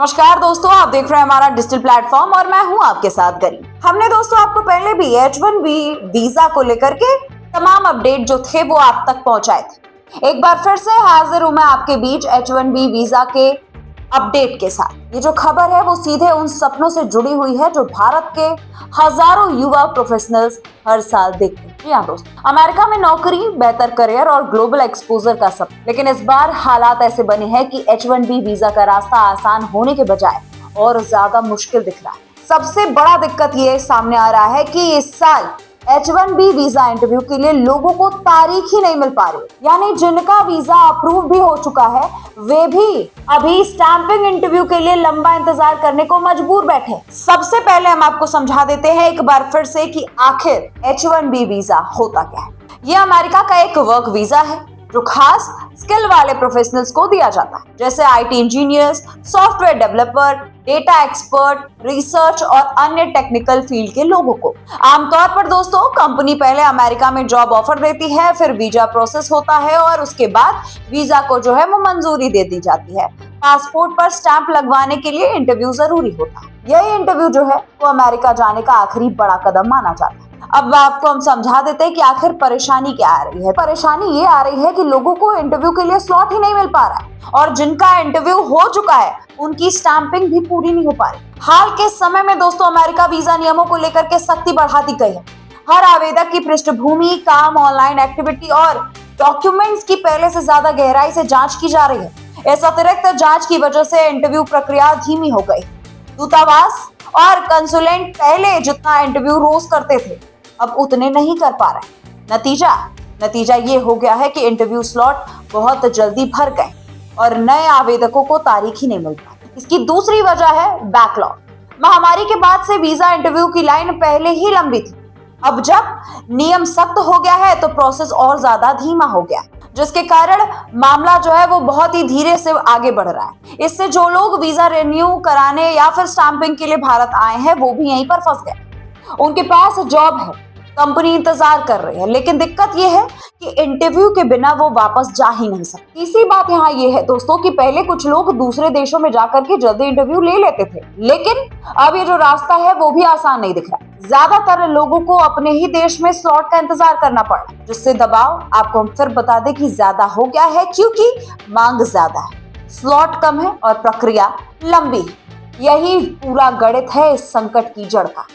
नमस्कार दोस्तों, आप देख रहे हैं हमारा डिजिटल प्लेटफॉर्म और मैं हूं आपके साथ गरी। हमने दोस्तों आपको पहले भी H1B वीजा को लेकर के तमाम अपडेट जो थे वो आप तक पहुंचाए थे। एक बार फिर से हाजिर हूं मैं आपके बीच H1B वीजा के अपडेट के साथ। ये जो खबर है वो सीधे उन सपनों से जुड़ी हुई है जो भारत के हजारों युवा प्रोफेशनल्स हर साल देखते हैं। जी हाँ दोस्तों, अमेरिका में नौकरी, बेहतर करियर और ग्लोबल एक्सपोजर का सपना। लेकिन इस बार हालात ऐसे बने हैं कि H1B वीजा का रास्ता आसान होने के बजाय और ज्यादा मुश्किल दिख रहा है। सबसे बड़ा दिक्कत ये सामने आ रहा है कि इस साल H1B वीजा इंटरव्यू के लिए लोगों को तारीख ही नहीं मिल पा रही। यानी जिनका वीजा अप्रूव भी हो चुका है वे भी अभी स्टैंपिंग इंटरव्यू के लिए लंबा इंतजार करने को मजबूर बैठे। सबसे पहले हम आपको समझा देते हैं एक बार फिर से कि आखिर H1B वीजा होता क्या है। ये अमेरिका का एक वर्क वीजा है जो खास स्किल वाले प्रोफेशनल्स को दिया जाता है, जैसे IT engineers, software developer, data expert, research और अन्य टेक्निकल फील्ड के लोगों को। आमतौर पर दोस्तों कंपनी पहले अमेरिका में जॉब ऑफर देती है, फिर वीजा प्रोसेस होता है और उसके बाद वीजा को जो है वो मंजूरी दे दी जाती है। पासपोर्ट पर स्टैंप लगवाने के लिए इंटरव्यू जरूरी होता है। यही इंटरव्यू जो है वो अमेरिका जाने का आखिरी बड़ा कदम माना जाता है। अब आपको हम समझा देते हैं कि आखिर परेशानी क्या आ रही है। परेशानी ये आ रही है कि लोगों को इंटरव्यू के लिए स्लॉट ही नहीं मिल पा रहा है और जिनका इंटरव्यू हो चुका है उनकी स्टैंपिंग भी पूरी नहीं हो पा रही। हाल के समय में दोस्तों अमेरिका वीजा नियमों को लेकर के सख्ती बढ़ा दी गई है। हर आवेदक की पृष्ठभूमि, काम, ऑनलाइन एक्टिविटी और डॉक्यूमेंट्स की पहले से ज्यादा गहराई से जांच की जा रही है। इस अतिरिक्त जांच की वजह से इंटरव्यू प्रक्रिया धीमी हो गई। दूतावास और कंसुलेंट पहले जितना इंटरव्यू रोज करते थे अब उतने नहीं कर पा रहे। नतीजा ये हो गया है कि इंटरव्यू स्लॉट बहुत जल्दी भर गए और नए आवेदकों को तारीख ही नहीं मिल पाई। इसकी दूसरी वजह है बैकलॉग। महामारी के बाद से वीजा इंटरव्यू की लाइन पहले ही लंबी थी। अब जब नियम सख्त हो गया है तो प्रोसेस और ज्यादा धीमा हो गया, जिसके कारण मामला जो है वो बहुत ही धीरे से आगे बढ़ रहा है। इससे जो लोग वीजा रिन्यू कराने या फिर स्टैंपिंग के लिए भारत आए हैं वो भी यहीं पर फंस गए। उनके पास जॉब है, कंपनी इंतजार कर रही है, लेकिन दिक्कत यह है कि इंटरव्यू के बिना वो वापस जा ही नहीं सकते। तीसरी बात यहाँ ये है दोस्तों कि पहले कुछ लोग दूसरे देशों में जाकर के जल्दी इंटरव्यू ले लेते थे, लेकिन अब ये जो रास्ता है वो भी आसान नहीं दिख रहा है। ज्यादातर लोगों को अपने ही देश में स्लॉट का इंतजार करना पड़ रहा है, जिससे दबाव, आपको हम फिर बता दें कि ज्यादा हो गया है क्योंकि मांग ज्यादा है, स्लॉट कम है और प्रक्रिया लंबी। यही पूरा गणित है इस संकट की जड़ का।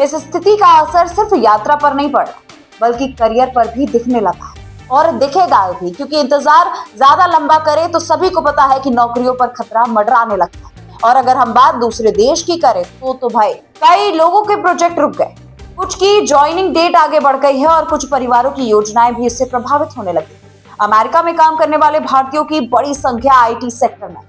इस स्थिति का असर सिर्फ यात्रा पर नहीं पड़ रहा बल्कि करियर पर भी दिखने लगा है और दिखेगा भी, क्योंकि इंतजार ज्यादा लंबा करे तो सभी को पता है कि नौकरियों पर खतरा मंडराने लगता है। और अगर हम बात दूसरे देश की करें तो भाई कई लोगों के प्रोजेक्ट रुक गए, कुछ की ज्वाइनिंग डेट आगे बढ़ गई है और कुछ परिवारों की योजनाएं भी इससे प्रभावित होने लगी। अमेरिका में काम करने वाले भारतीयों की बड़ी संख्या IT सेक्टर में,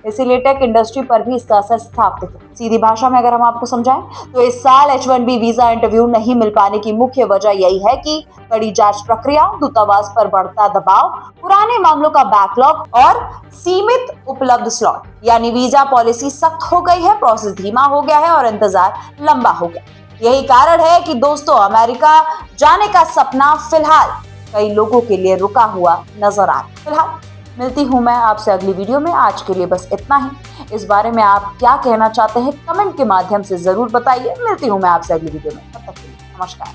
इसीलिए टेक इंडस्ट्री पर भी इसका असर साफ दिखे। सीधी भाषा में अगर हम आपको समझाएं तो इस साल H1B वीजा इंटरव्यू नहीं मिल पाने की मुख्य वजह यही है कि कड़ी जांच प्रक्रिया, दूतावास पर बढ़ता दबाव, पुराने मामलों का बैकलॉग और सीमित उपलब्ध स्लॉट। यानी वीजा पॉलिसी सख्त हो गई है, प्रोसेस धीमा हो गया है और इंतजार लंबा हो गया। यही कारण है कि दोस्तों अमेरिका जाने का सपना फिलहाल कई लोगों के लिए रुका हुआ नजर आ रहा है। फिलहाल मिलती हूँ मैं आपसे अगली वीडियो में। आज के लिए बस इतना ही। इस बारे में आप क्या कहना चाहते हैं कमेंट के माध्यम से जरूर बताइए। मिलती हूँ मैं आपसे अगली वीडियो में। तब तक के लिए नमस्कार।